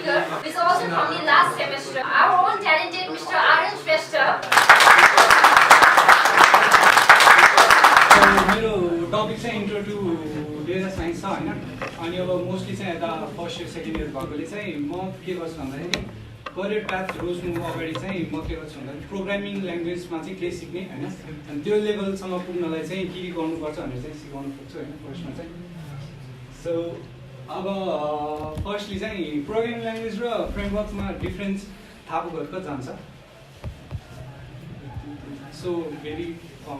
speaker is also from the last semester, our own talented Mr. Arun Shrestha. मेरो topic चाहिँ intro to data science छ हैन अनि अब मोस्टली चाहिँ यता फर्स्ट इयर सेकेन्ड इयर भएकोले चाहिँ म के गर्छु भन्दाखेरि करियर पाथ रोज्नु अगाडि चाहिँ म के गर्छु भन्दाखेरि प्रोग्रामिङ ल्याङ्ग्वेजमा चाहिँ के सिक्ने हैन अनि त्यो लेभलसम्म पुग्नलाई चाहिँ के गर्नुपर्छ भनेर चाहिँ सिकाउनु खोज्छु हैन फर्स्टमा चाहिँ सो अब फर्स्टली चाहिँ प्रोग्रामिङ ल्याङ्ग्वेज र फ्रेमवर्कमा डिफरेन्स थाहा भएको जान्छ सो भेरी कम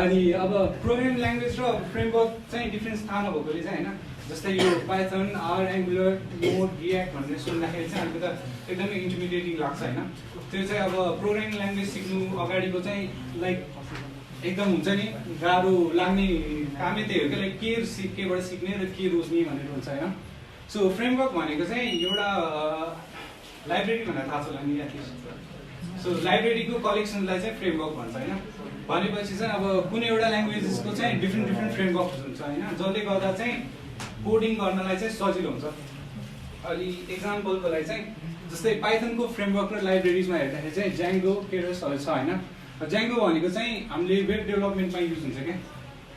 अनि अब प्रोग्रामिङ ल्याङ्ग्वेज र फ्रेमवर्क चाहिँ डिफरेन्स थाहा नभएकोले चाहिँ होइन जस्तै यो Python or Angular Node React भनेर सुन्दाखेरि चाहिँ अलिकति एकदमै इन्टिमिडिएटिङ लाग्छ होइन त्यो चाहिँ अब प्रोग्रामिङ ल्याङ्ग्वेज सिक्नु अगाडिको चाहिँ लाइक एकदम हुन्छ नि गाह्रो लाग्ने कामै त्यही हो कि लाइक केबाट सिक्ने र के रोज्ने भनेर हुन्छ होइन सो फ्रेमवर्क भनेको चाहिँ एउटा लाइब्रेरी भनेर थाहा छ होला नि एटलिस्ट सो लाइब्रेरीको कलेक्सनलाई चाहिँ फ्रेमवर्क भन्छ होइन भनेपछि चाहिँ अब कुनै एउटा ल्याङ्ग्वेजेसको चाहिँ डिफ्रेन्ट फ्रेमवर्क हुन्छ होइन जसले गर्दा चाहिँ कोडिङ गर्नलाई चाहिँ सजिलो हुन्छ अलि इक्जाम्पलको लागि चाहिँ जस्तै पाइथनको फ्रेमवर्क र लाइब्रेरिजमा हेर्दाखेरि चाहिँ ज्याङ्गो केरसहरू छ होइन ज्याङ्गो भनेको चाहिँ हामीले वेब डेभलपमेन्टमा युज हुन्छ क्या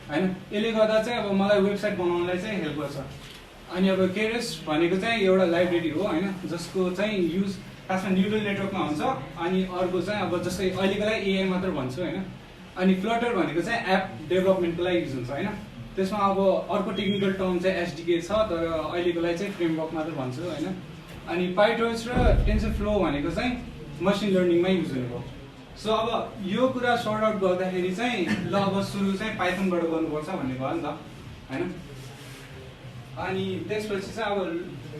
होइन यसले गर्दा चाहिँ अब मलाई वेबसाइट बनाउनलाई चाहिँ हेल्प गर्छ अनि अब केरस भनेको चाहिँ एउटा लाइब्रेरी हो होइन जसको चाहिँ युज खासमा न्युरल नेटवर्कमा हुन्छ अनि अर्को चाहिँ अब जस्तै अहिलेको लागि एआई मात्र भन्छु होइन अनि फ्लटर भनेको चाहिँ एप डेभलपमेन्टको लागि युज हुन्छ होइन त्यसमा अब अर्को टेक्निकल टर्म चाहिँ एसडिके छ तर अहिलेको लागि चाहिँ फ्रेमवर्क मात्र भन्छु होइन अनि पाइटर्च र टेन्सरफ्लो भनेको चाहिँ मसिन लर्निङमै युज हुनुभयो सो अब यो कुरा सर्ट आउट गर्दाखेरि चाहिँ ल अब सुरु चाहिँ पाइथनबाट गर्नुपर्छ भन्ने भयो नि त होइन अनि त्यसपछि चाहिँ अब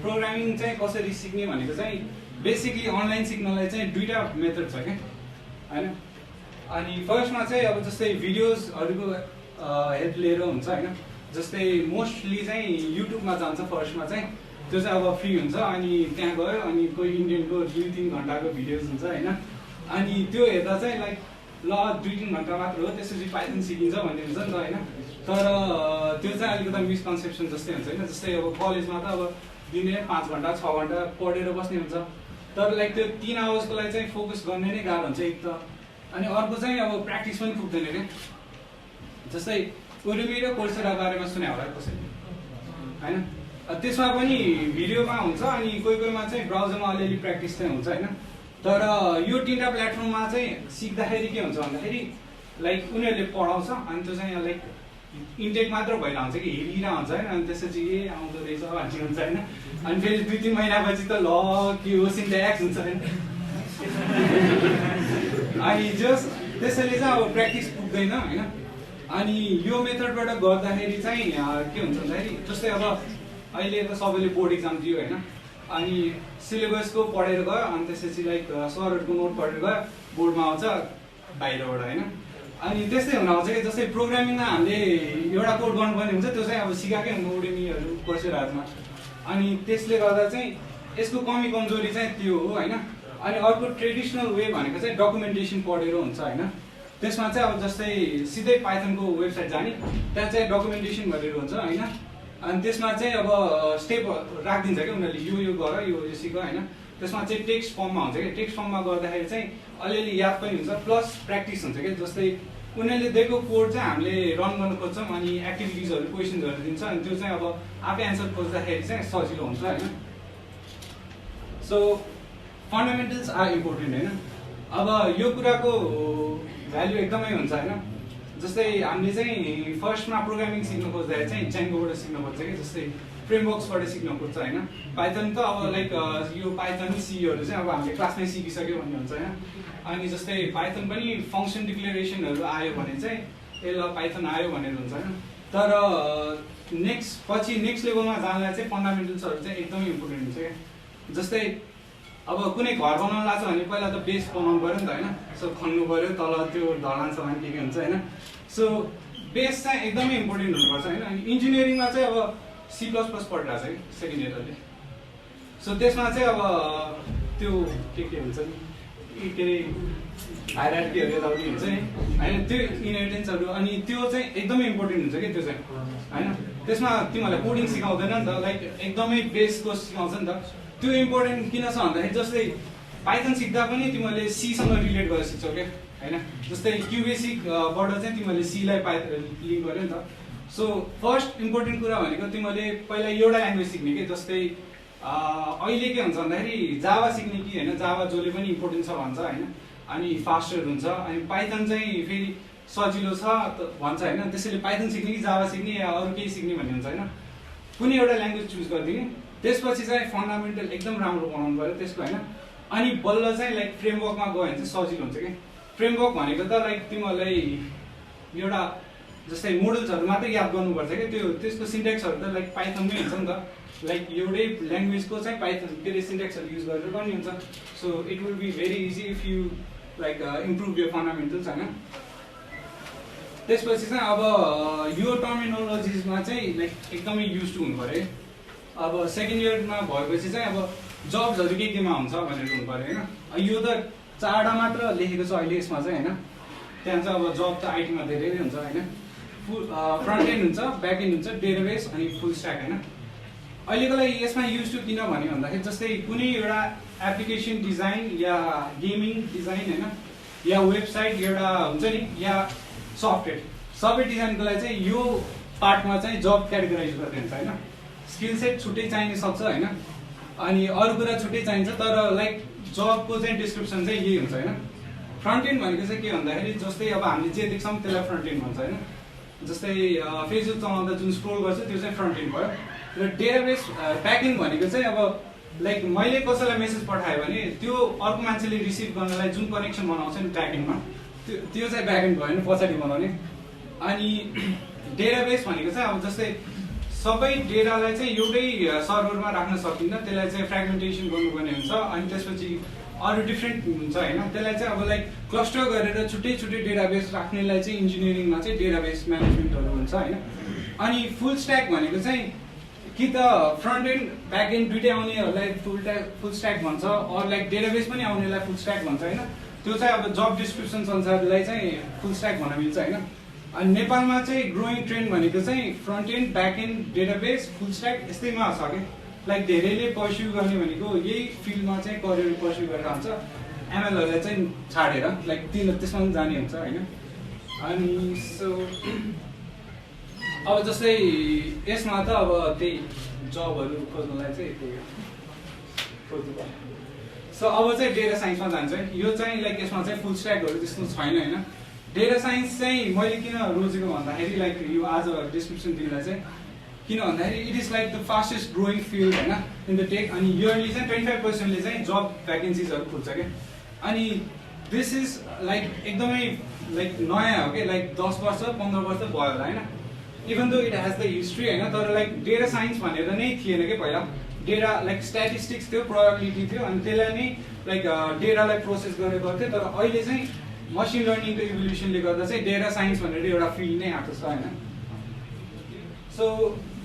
प्रोग्रामिङ चाहिँ कसरी सिक्ने भनेको चाहिँ बेसिकली अनलाइन सिक्नलाई चाहिँ दुईवटा मेथड छ क्या होइन अनि फर्स्टमा चाहिँ अब जस्तै भिडियोजहरूको हेल्प लिएर हुन्छ होइन जस्तै मोस्टली चाहिँ युट्युबमा जान्छ फर्स्टमा चाहिँ त्यो चाहिँ अब फ्री हुन्छ अनि त्यहाँ गयो अनि कोही इन्डियनको 2-3 घन्टाको भिडियोज हुन्छ होइन अनि त्यो हेर्दा चाहिँ लाइक ल 2-3 घन्टा मात्र हो त्यसपछि पाइथन सिकिन्छ भन्ने हुन्छ नि त होइन तर त्यो चाहिँ अलिकति मिसकन्सेप्सन जस्तै हुन्छ होइन जस्तै अब कलेजमा त अब दिने 5 घन्टा 6 घन्टा पढेर बस्ने हुन्छ तर लाइक त्यो 3 आवर्सको लागि चाहिँ फोकस गर्ने नै गाह्रो हुन्छ एक त अनि अर्को चाहिँ अब प्र्याक्टिस पनि पुग्दैन क्या जस्तै उरुमी र कोर्सेरा बारेमा सुने होला कसैले होइन त्यसमा पनि भिडियोमा हुन्छ अनि कोहीमा चाहिँ ब्राउजरमा अलिअलि प्र्याक्टिस चाहिँ हुन्छ होइन तर यो 3टा प्लेटफर्ममा चाहिँ सिक्दाखेरि के हुन्छ भन्दाखेरि लाइक उनीहरूले पढाउँछ अनि त्यो चाहिँ लाइक इन्टेक मात्र भएर हुन्छ कि हेरिरहेको हुन्छ होइन अनि त्यसपछि ए आउँदो रहेछ भन्ने हुन्छ होइन अनि फेरि 2-3 महिनापछि त ल के हो सिन्ट्याक्स हुन्छ होइन अनि जस त्यसैले चाहिँ अब प्र्याक्टिस पुग्दैन होइन अनि यो मेथडबाट गर्दाखेरि चाहिँ के हुन्छ भन्दाखेरि जस्तै अब अहिले त सबैले बोर्ड इक्जाम दियो होइन अनि सिलेबसको पढेर गयो अनि त्यसपछि लाइक सरहरूको नोट पढेर गयो बोर्डमा आउँछ बाहिरबाट होइन अनि त्यस्तै हुन आउँछ कि जस्तै प्रोग्रामिङमा हामीले एउटा कोड गर्नुपर्ने हुन्छ त्यो चाहिँ अब सिकाएकै हुन्छ उडेमीहरू कोर्सेराहरूमा अनि त्यसले गर्दा चाहिँ यसको कमी कमजोरी चाहिँ त्यो हो होइन अनि अर्को ट्रेडिसनल वे भनेको चाहिँ डकुमेन्टेसन पढेर हुन्छ होइन त्यसमा चाहिँ अब जस्तै सिधै पाइथनको वेबसाइट जाने त्यहाँ चाहिँ डकुमेन्टेसन गरेर हुन्छ होइन अनि त्यसमा चाहिँ अब स्टेप राखिदिन्छ क्या उनीहरूले यो गर यो सिक होइन त्यसमा चाहिँ टेक्स्ट फर्ममा हुन्छ क्या टेक्स्ट फर्ममा गर्दाखेरि चाहिँ अलिअलि याद पनि हुन्छ प्लस प्र्याक्टिस हुन्छ क्या जस्तै उनीहरूले दिएको कोड चाहिँ हामीले रन गर्न खोज्छौँ अनि एक्टिभिटिजहरू क्वेसन्सहरू दिन्छ अनि त्यो चाहिँ अब आफै एन्सर खोज्दाखेरि चाहिँ सजिलो हुन्छ होइन सो फन्डामेन्टल्स आर इम्पोर्टेन्ट होइन अब यो कुराको भ्याल्यु एकदमै हुन्छ होइन जस्तै हामीले चाहिँ फर्स्टमा प्रोग्रामिङ सिक्नु खोज्दाखेरि चाहिँ ज्याङ्गोबाट सिक्नु खोज्छ कि जस्तै फ्रेमवर्क्सबाट सिक्नु खोज्छ होइन पाइथन त अब लाइक यो पाइथन सीहरू चाहिँ अब हामीले क्लासमै सिकिसक्यो भन्ने हुन्छ होइन अनि जस्तै पाइथन पनि फङ्सन डिक्लेरेसनहरू आयो भने चाहिँ ए ल पाइथन आयो भनेर हुन्छ होइन तर नेक्स्ट लेभलमा जानलाई चाहिँ फन्डामेन्टल्सहरू चाहिँ एकदमै इम्पोर्टेन्ट हुन्छ क्या जस्तै अब कुनै घर बनाउनु लाग्छ भने पहिला त बेस बनाउनु पऱ्यो नि त होइन सो खन्नु पऱ्यो तल त्यो ढलान समान के हुन्छ होइन सो बेस चाहिँ एकदमै इम्पोर्टेन्ट हुनुपर्छ होइन अनि इन्जिनियरिङमा चाहिँ अब C++ पढिरहेको छ कि सेकेन्ड इयरहरूले सो त्यसमा चाहिँ अब त्यो के हुन्छ नि के अरे हायरार्कीहरू यताउति हुन्छ नि होइन, त्यो इनहेरिटेन्सहरू, अनि त्यो चाहिँ एकदमै इम्पोर्टेन्ट हुन्छ कि त्यो चाहिँ होइन। त्यसमा तिमीहरूलाई कोडिङ सिकाउँदैन नि त, लाइक एकदमै बेसको सिकाउँछ नि त। त्यो इम्पोर्टेन्ट किन छ भन्दाखेरि जस्तै पाइथन सिक्दा पनि तिमीहरूले सीसँग रिलेट गरेर सिक्छौ क्या होइन। जस्तै क्युबेसिकबाट चाहिँ तिमीहरूले सीलाई लिङ्क गर्यो नि त। सो फर्स्ट इम्पोर्टेन्ट कुरा भनेको तिमीहरूले पहिला एउटा ल्याङ्ग्वेज सिक्ने कि, जस्तै अहिले के हुन्छ भन्दाखेरि जावा सिक्ने कि होइन, जावा जसले पनि इम्पोर्टेन्ट छ भन्छ होइन, अनि फास्टर हुन्छ। अनि पाइथन चाहिँ फेरि सजिलो छ भन्छ होइन, त्यसैले पाइथन सिक्ने कि जावा सिक्ने या अरू केही सिक्ने भन्ने हुन्छ होइन। कुनै एउटा ल्याङ्ग्वेज चुज गरिदिने, त्यसपछि चाहिँ फन्डामेन्टल एकदम राम्रो बनाउनु पऱ्यो त्यसको होइन। अनि बल्ल चाहिँ लाइक फ्रेमवर्कमा गयो भने चाहिँ सजिलो हुन्छ कि। फ्रेमवर्क भनेको त लाइक तिमीहरूलाई एउटा जस्तै मोडल्सहरू मात्रै याद गर्नुपर्छ क्या, त्यो त्यसको सिन्ट्याक्सहरू त लाइक पाइथनमै हुन्छ नि त। लाइक एउटै ल्याङ्ग्वेजको चाहिँ पाइथन के अरे सिन्ट्याक्सहरू युज गरेर गर्ने हुन्छ। So it will be very easy if you like improve यो फन्डामेन्टल्स होइन। त्यसपछि चाहिँ अब यो टर्मिनोलोजिजमा चाहिँ लाइक एकदमै युज टु हुनु पऱ्यो है। अब सेकेन्ड इयरमा भएपछि चाहिँ अब जब्सहरू केमा हुन्छ भनेर हुनु पऱ्यो होइन। यो त 4वटा मात्र लेखेको छ अहिले यसमा चाहिँ होइन। त्यहाँ चाहिँ अब जब त आइटीमा धेरै हुन्छ होइन। फ्रन्ट एन्ड हुन्छ, ब्याक एन्ड हुन्छ, डेटाबेस अनि फुल स्ट्याक होइन। अहिलेको लागि यसमा युज टु किन भन्यो भन्दाखेरि जस्तै कुनै एउटा एप्लिकेसन डिजाइन या गेमिङ डिजाइन होइन, या वेबसाइट एउटा हुन्छ नि, या सफ्टवेयर सबै डिजाइनको लागि चाहिँ यो पार्टमा चाहिँ जब क्याटेगोराइज गर्दै हुन्छ होइन। स्किल सेट छुट्टै चाहिन सक्छ होइन, अनि अरू कुरा छुट्टै चाहिन्छ, तर लाइक जबको चाहिँ डिस्क्रिप्सन चाहिँ यही हुन्छ होइन। फ्रन्ट एन्ड भनेको चाहिँ के भन्दाखेरि जस्तै अब हामीले जे देख्छौँ त्यसलाई फ्रन्ट एन्ड भन्छ होइन। जस्तै फेसबुक चलाउँदा जुन स्क्रोल गर्छ त्यो चाहिँ फ्रन्ट एन्ड भयो। र डेटाबेस ब्याक एन्ड भनेको चाहिँ अब लाइक मैले कसैलाई मेसेज पठाएँ भने त्यो अर्को मान्छेले रिसिभ गर्नलाई जुन कनेक्सन बनाउँछ नि ब्याक एन्डमा, त्यो चाहिँ ब्याक एन्ड भयो नि, पछाडि बनाउने। अनि डेटाबेस भनेको चाहिँ अब जस्तै सबै डेटालाई चाहिँ एउटै सर्भरमा राख्न सकिन्न, त्यसलाई चाहिँ फ्रेगमेन्टेसन गर्नुपर्ने हुन्छ। अनि त्यसपछि अरू डिफ्रेन्ट हुन्छ होइन, त्यसलाई चाहिँ अब लाइक क्लस्टर गरेर छुट्टै छुट्टै डेटाबेस राख्नेलाई चाहिँ इन्जिनियरिङमा चाहिँ डेटाबेस म्यानेजमेन्टहरू हुन्छ होइन। अनि फुल स्ट्याक भनेको चाहिँ कि त फ्रन्ट एन्ड ब्याक एन्ड दुइटै आउनेहरूलाई फुल स्ट्याक भन्छ, अरू लाइक डेटाबेस पनि आउनेलाई फुल स्ट्याक भन्छ होइन। त्यो चाहिँ अब जब डिस्क्रिप्सन अनुसारलाई चाहिँ फुल स्ट्याक भन्न मिल्छ होइन। अनि नेपालमा चाहिँ ग्रोइङ ट्रेन्ड भनेको चाहिँ front and back and database full stack यस्तैमा छ कि। लाइक धेरैले पर्स्यु गर्ने भनेको यही फिल्डमा चाहिँ करियर पर्स्यु गरेर हुन्छ, एमएलहरूलाई चाहिँ छाडेर लाइक त्यसमा पनि जाने हुन्छ होइन। अनि सो अब जस्तै यसमा त अब त्यही जबहरू खोज्नलाई चाहिँ त्यही खोज्नु पर्छ। सो अब चाहिँ डेटा साइन्समा जान्छ। यो चाहिँ लाइक यसमा चाहिँ फुल स्ट्याकहरू त्यस्तो छैन होइन। डेटा साइन्स चाहिँ मैले किन रोजेको भन्दाखेरि लाइक यो आज डिस्क्रिप्सन दिँदा चाहिँ किन भन्दाखेरि it is like the fastest growing field होइन इन द टेक। अनि इयरली चाहिँ 25%ले चाहिँ जब भ्याकेन्सिजहरू खुल्छ क्या। अनि दिस इज लाइक एकदमै लाइक नयाँ हो कि, लाइक 10 वर्ष 15 वर्ष भयो होला होइन। Even though it has the history होइन, तर लाइक डेटा साइन्स भनेर नै थिएन कि पहिला। डेटा लाइक स्ट्याटिस्टिक्स थियो, प्रोबेबिलिटी थियो, अनि त्यसलाई नै लाइक डेटालाई प्रोसेस गरेर गर्थ्यो। तर अहिले चाहिँ मसिन लर्निङको इभोल्युसनले गर्दा चाहिँ डेटा साइन्स भनेर एउटा फिल्ड नै आएको छ होइन। सो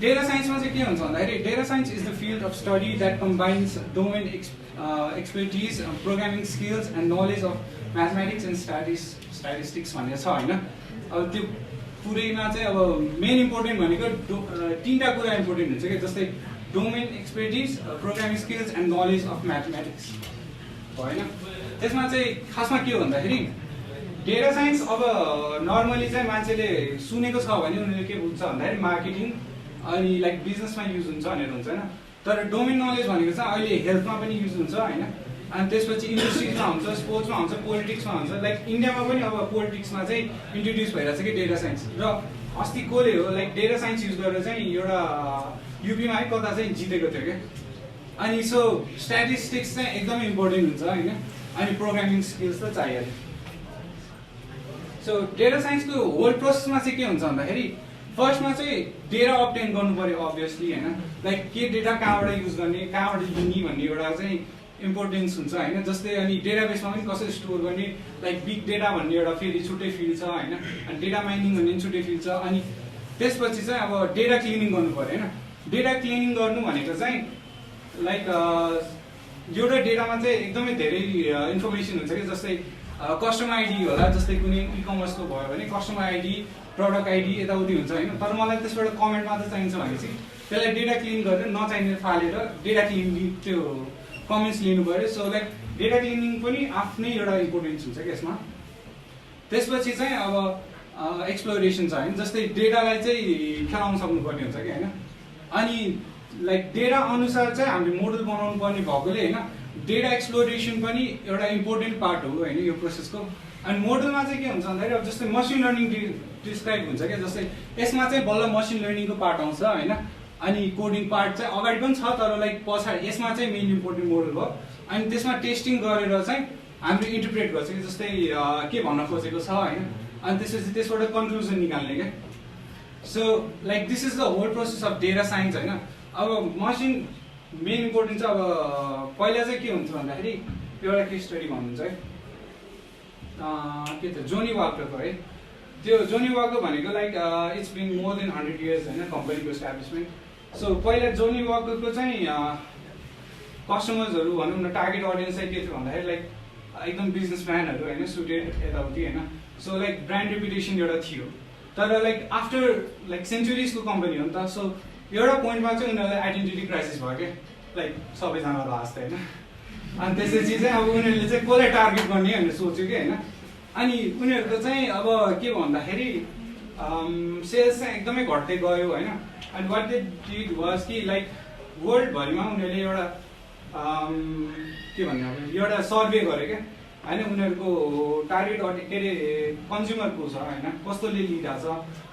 डेटा साइन्समा चाहिँ के हुन्छ भन्दाखेरि data science is the field of study that combines domain expertise, programming skills and knowledge of mathematics and statistics भनेर छ होइन। अब त्यो पुरैमा चाहिँ अब मेन इम्पोर्टेन्ट भनेको 3टा कुरा इम्पोर्टेन्ट हुन्छ कि, जस्तै domain expertise, programming skills and knowledge of mathematics होइन। त्यसमा चाहिँ खासमा के हो भन्दाखेरि डेटा साइन्स अब नर्मली चाहिँ मान्छेले सुनेको छ भने उनीहरूले के बुझ्छ भन्दाखेरि मार्केटिङ अनि लाइक बिजनेसमा युज हुन्छ भनेर हुन्छ होइन। तर डोमेन नलेज भनेको चाहिँ अहिले हेल्थमा पनि युज हुन्छ होइन। अनि त्यसपछि इन्डस्ट्रिजमा हुन्छ, स्पोर्ट्समा हुन्छ, पोलिटिक्समा हुन्छ। लाइक इन्डियामा पनि अब पोलिटिक्समा चाहिँ इन्ट्रोड्युस भइरहेछ कि डेटा साइन्स। र अस्ति कसले हो लाइक डेटा साइन्स युज गरेर चाहिँ एउटा युपीमा है कता चाहिँ जितेको थियो क्या। अनि सो स्ट्याटिस्टिक्स चाहिँ एकदमै इम्पोर्टेन्ट हुन्छ होइन। अनि प्रोग्रामिङ स्किल्स त चाहिहाल्यो। सो डेटा साइन्सको होल प्रोसेसमा चाहिँ के हुन्छ भन्दाखेरि फर्स्टमा चाहिँ डेटा अब्टेन गर्नु पऱ्यो अभियसली होइन। लाइक के डेटा कहाँबाट युज गर्ने, कहाँबाट लिने भन्ने एउटा चाहिँ इम्पोर्टेन्स हुन्छ होइन। जस्तै अनि डेटाबेसमा पनि कसरी स्टोर गर्ने, लाइक बिग डेटा भन्ने एउटा फेरि छुट्टै फिल्ड छ होइन। अनि डेटा माइनिङ भन्ने पनि छुट्टै फिल्ड छ। अनि त्यसपछि चाहिँ अब डेटा क्लिनिङ गर्नु पऱ्यो होइन। डेटा क्लिनिङ गर्नु भनेको चाहिँ लाइक एउटा डेटामा चाहिँ एकदमै धेरै इन्फर्मेसन हुन्छ कि जस्तै कस्टमर आइडी होला, जस्तै कुनै इ-कमर्सको भयो भने कस्टमर आइडी, प्रडक्ट आइडी यताउति हुन्छ होइन। तर मलाई त्यसबाट कमेन्ट मात्र चाहिन्छ भने चाहिँ त्यसलाई डेटा क्लिन गरेर नचाहिने फालेर डेटा क्लिन त्यो कमेन्ट्स लिनु पऱ्यो। सो लाइक डेटा क्लिनिङ पनि आफ्नै एउटा इम्पोर्टेन्स हुन्छ कि यसमा। त्यसपछि चाहिँ अब एक्सप्लोरेसन छ होइन, जस्तै डेटालाई चाहिँ खेलाउन सक्नुपर्ने हुन्छ कि होइन। अनि लाइक डेटा अनुसार चाहिँ हामीले मोडल बनाउनु पर्ने भएकोले होइन, डेटा एक्सप्लोरेसन पनि एउटा इम्पोर्टेन्ट पार्ट हो होइन यो प्रोसेसको। अनि मोडलमा चाहिँ के हुन्छ भन्दाखेरि अब जस्तै मसिन लर्निङ डिस्क्राइब हुन्छ क्या, जस्तै यसमा चाहिँ बल्ल मसिन लर्निङको पार्ट आउँछ होइन। अनि कोडिङ पार्ट चाहिँ अगाडि पनि छ, तर लाइक पछाडि यसमा चाहिँ मेन इम्पोर्टेन्ट मोडल भयो। अनि त्यसमा टेस्टिङ गरेर चाहिँ हामीले इन्टरप्रेट गर्छ कि जस्तै के भन्न खोजेको छ होइन। अनि त्यसपछि त्यसबाट कन्क्लुजन निकाल्ने क्या। So like this is the whole process of data science होइन। अब मसिन मेन इम्पोर्टेन्ट चाहिँ अब पहिला चाहिँ के हुन्छ भन्दाखेरि एउटा केस स्टडी भन्नुहुन्छ है, के त जोनी वाकरको है। त्यो जोनी वाकर भनेको like it's been more than 100 years होइन कम्पनीको इस्टाब्लिसमेन्ट। सो पहिला जोनी वाकरको चाहिँ कस्टमर्सहरू भनौँ न, टार्गेट अडियन्स चाहिँ के थियो भन्दाखेरि लाइक एकदम बिजनेसम्यानहरू होइन, सुटेड यताउति होइन। सो लाइक ब्रान्ड रेपुटेसन एउटा थियो। तर लाइक आफ्टर लाइक सेन्चुरिजको कम्पनी हो नि त। सो एउटा पोइन्टमा चाहिँ उनीहरूलाई आइडेन्टिटी क्राइसिस भयो क्या, लाइक सबैजना लास्ट होइन। अनि त्यसपछि चाहिँ अब उनीहरूले चाहिँ कसलाई टार्गेट गर्ने भनेर सोच्यो कि होइन। अनि उनीहरूको चाहिँ अब के भन्दाखेरि सेल्स चाहिँ एकदमै घट्दै गयो होइन। अनि वाट दे डिड वाज कि लाइक वर्ल्डभरिमा उनीहरूले एउटा के भन्ने अब एउटा सर्वे गरे क्या होइन। उनीहरूको टार्गेट के अरे कन्ज्युमर को छ होइन, कस्तोले लिइरहेको छ,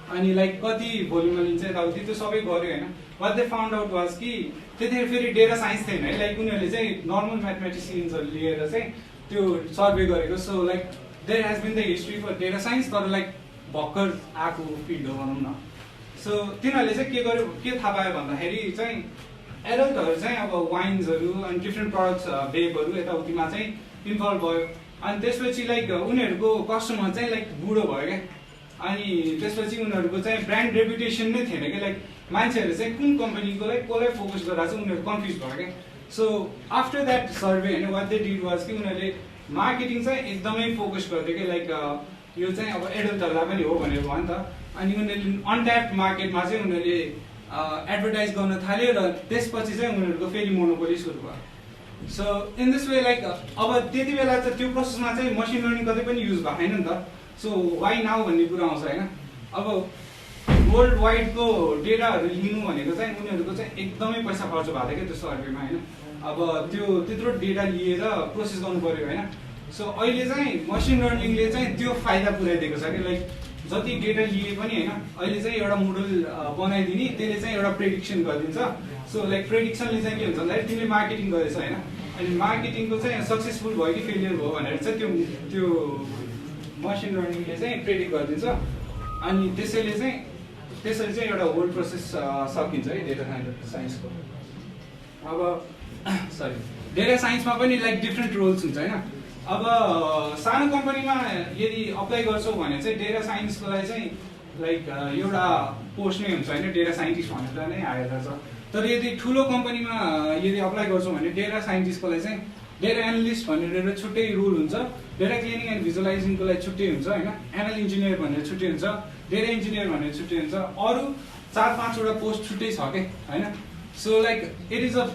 अनि लाइक कति भोल्युममा लिन्छ यताउति, त्यो सबै गऱ्यो होइन। What they found out was कि त्यतिखेर फेरि डेटा साइन्स थिएन है, लाइक उनीहरूले चाहिँ नर्मल म्याथमेटिसियन्सहरू लिएर चाहिँ त्यो सर्वे गरेको। So like there has been the history for data science, तर लाइक भर्खर आएको फिल्ड हो भनौँ न। सो तिनीहरूले चाहिँ के गर्यो, के थाहा पायो भन्दाखेरि चाहिँ एडल्टहरू चाहिँ अब वाइन्सहरू अनि डिफ्रेन्ट प्रडक्ट्स बेबहरू यताउतिमा चाहिँ इन्भल्भ भयो। अनि त्यसपछि लाइक उनीहरूको कस्टमर चाहिँ लाइक बुढो भयो क्या। अनि त्यसपछि उनीहरूको चाहिँ ब्रान्ड रेपुटेसन नै थिएन कि, लाइक मान्छेहरू चाहिँ कुन कम्पनीको लाइक कसलाई फोकस गरेर चाहिँ उनीहरू कन्फ्युज भयो क्या। सो आफ्टर द्याट सर्वे होइन वाट दे डिड वाज कि उनीहरूले मार्केटिङ चाहिँ एकदमै फोकस गर्थ्यो कि लाइक यो चाहिँ अब एडल्टहरूलाई पनि हो भनेर भयो नि त। अनि उनीहरूले अनट्याप्ड मार्केटमा चाहिँ उनीहरूले एडभर्टाइज गर्न थाल्यो र त्यसपछि चाहिँ उनीहरूको फेरि मोनोपोली सुरु भयो। So in this way like अब त्यति बेला चाहिँ त्यो प्रोसेसमा चाहिँ मसिन लर्निङ कतै पनि युज भएको छैन नि त। सो वाइ नाउ भन्ने कुरा आउँछ होइन। अब वर्ल्ड वाइडको डेटाहरू लिनु भनेको चाहिँ उनीहरूको चाहिँ एकदमै पैसा खर्च भएको थियो क्या त्यो सर्वेमा होइन। अब त्यो त्यत्रो डेटा लिएर प्रोसेस गर्नु पऱ्यो होइन। सो अहिले चाहिँ मसिन लर्निङले चाहिँ त्यो फाइदा पुऱ्याइदिएको छ कि लाइक जति डेटा लिए पनि होइन, अहिले चाहिँ एउटा मोडल बनाइदिने, त्यसले चाहिँ एउटा प्रेडिक्सन गरिदिन्छ। सो लाइक प्रेडिक्सनले चाहिँ के हुन्छ भन्दाखेरि तिमीले मार्केटिङ गरेछ होइन, अनि मार्केटिङको चाहिँ सक्सेसफुल भयो कि फेलियर भयो भनेर चाहिँ त्यो मसिन लर्निङले चाहिँ प्रेडिक्ट गरिदिन्छ। अनि त्यसरी चाहिँ एउटा होल प्रोसेस सकिन्छ है डेटा साइन्सको। अब सरी डेटा साइन्समा पनि लाइक डिफ्रेन्ट रोल्स हुन्छ होइन। अब सानो कम्पनीमा यदि अप्लाई गर्छौ भने चाहिँ डेटा साइन्सको लागि चाहिँ लाइक एउटा पोस्ट नै हुन्छ होइन, डेटा साइन्टिस्ट भनेर नै हायर गर्छ। तर यदि ठुलो कम्पनीमा यदि अप्लाई गर्छौ भने डेटा साइन्टिस्टको लागि चाहिँ डेटा एनालिस्ट भनेर छुट्टै रोल हुन्छ, डेटा क्लिनिङ एन्ड भिजुअलाइजिङको लागि छुट्टै हुन्छ होइन, एमएल इन्जिनियर भनेर छुट्टै हुन्छ, डेटा इन्जिनियर भनेर छुट्टै हुन्छ, अरू 4-5 वटा पोस्ट छुट्टै छ के होइन। So like it is a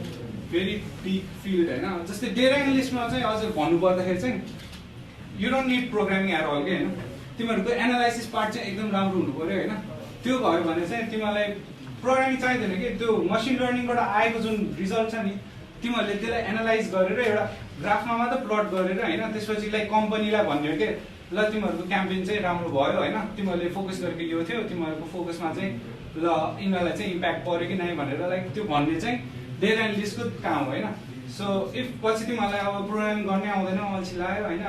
very big field होइन। जस्तै डेटा एनालिस्टमा चाहिँ अझ भन्नुपर्दाखेरि चाहिँ you don't need programming at all के होइन। तिमीहरूको एनालाइसिस पार्ट चाहिँ एकदम राम्रो हुनु पऱ्यो होइन। त्यो भयो भने चाहिँ तिमीलाई प्रोग्रामिङ चाहिँदैन कि, त्यो मसिन लर्निङबाट आएको जुन रिजल्ट छ नि तिमीहरूले त्यसलाई एनालाइज गरेर एउटा ग्राफमा मात्र प्लट गरेर होइन, त्यसपछि लाइक कम्पनीलाई भन्यो कि ल तिमीहरूको क्याम्पेन चाहिँ राम्रो भयो होइन, तिमीहरूले फोकस गरेको यो थियो, तिमीहरूको फोकसमा चाहिँ ल यिनीहरूलाई चाहिँ इम्प्याक्ट पऱ्यो कि नै भनेर लाइक त्यो भन्ने चाहिँ डेटा एनालिस्टको काम होइन। सो इफ पछि तिमीहरूलाई अब प्रोग्रामिङ गर्नै आउँदैन, अल्छी लाग्यो होइन,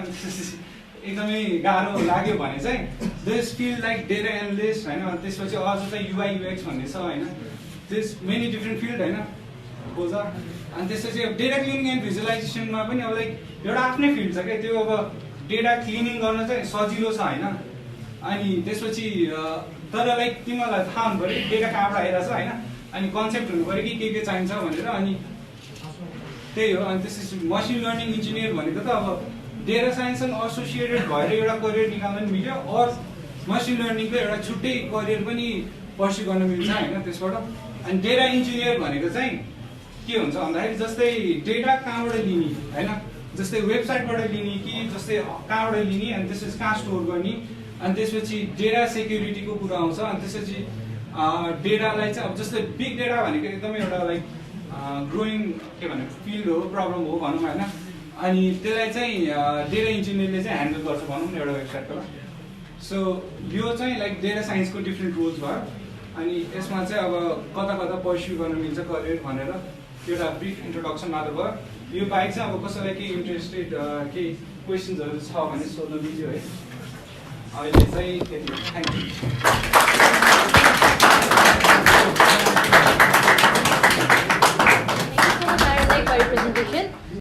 एकदमै गाह्रो लाग्यो भने चाहिँ this field like data analyst होइन। त्यसपछि अझ चाहिँ युआई युएक्स भन्ने छ होइन, दिस मेनी डिफ्रेन्ट फिल्ड होइन बुझ। अनि त्यसपछि अब डेटा क्लिनिङ एन्ड भिजुअलाइजेसनमा पनि अब लाइक एउटा आफ्नै फिल्ड छ क्या। त्यो अब डेटा क्लिनिङ गर्न चाहिँ सजिलो छ होइन। अनि त्यसपछि तर लाइक तिमीलाई थाहा हुनु पऱ्यो डेटा कहाँबाट आइरहेछ होइन, अनि कन्सेप्ट हुनु पऱ्यो कि के चाहिन्छ भनेर। अनि त्यही हो। अनि त्यसपछि मसिन लर्निङ इन्जिनियर भनेको त अब डेटा साइन्ससँग एसोसिएटेड भएर एउटा करियर निकाल्न पनि मिल्यो, अर मसिन लर्निङको एउटा छुट्टै करियर पनि पर्स्यु गर्न मिल्छ होइन त्यसबाट। अनि डेटा इन्जिनियर भनेको चाहिँ के हुन्छ भन्दाखेरि जस्तै डेटा कहाँबाट लिने होइन, जस्तै वेबसाइटबाट लिने कि जस्तै कहाँबाट लिने अनि त्यसपछि कहाँ स्टोर गर्ने, अनि त्यसपछि डेटा सेक्युरिटीको कुरा आउँछ। अनि त्यसपछि डेटालाई चाहिँ अब जस्तै बिग डेटा भनेको एकदमै एउटा लाइक ग्रोइङ के भन्ने फिल्ड हो, प्रब्लम हो भनौँ होइन। अनि त्यसलाई चाहिँ डेटा इन्जिनियरले चाहिँ ह्यान्डल गर्छ भनौँ न एउटा वेबसाइटको। सो यो चाहिँ लाइक डेटा साइन्सको डिफ्रेन्ट रोल्स भयो। अनि यसमा चाहिँ अब कता कता पर्स्यु गर्न मिल्छ करियर भनेर एउटा ब्रिफ इन्ट्रोडक्सन मात्र भयो। यो बाहेक चाहिँ अब कसैलाई केही इन्ट्रेस्टेड केही क्वेसन्सहरू छ भने सोध्न मिल्यो है। अहिले चाहिँ त्यति, थ्याङ्क यू।